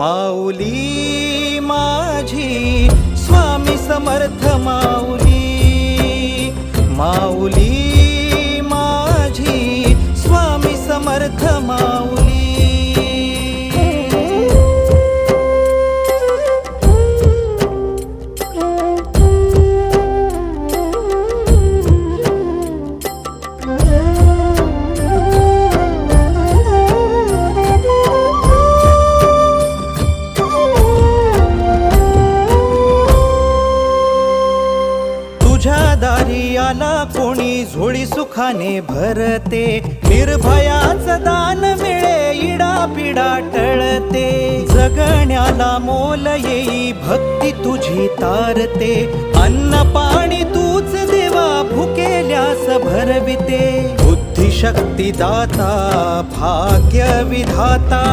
माऊली माझी स्वामी समर्थ माऊली, माऊली माझी स्वामी समर्थ माऊली। तुझ्या दारी आला कोणी झोळी सुखाने भरते, निर्भयाचं दान मिळे इडा पिडा टळते, जगण्याला मोल येई भक्ती तुझी तारते, अन्न पाणी तूच देवा भुकेल्यास भरविते, बुद्धी शक्ती दाता भाग्य विधाता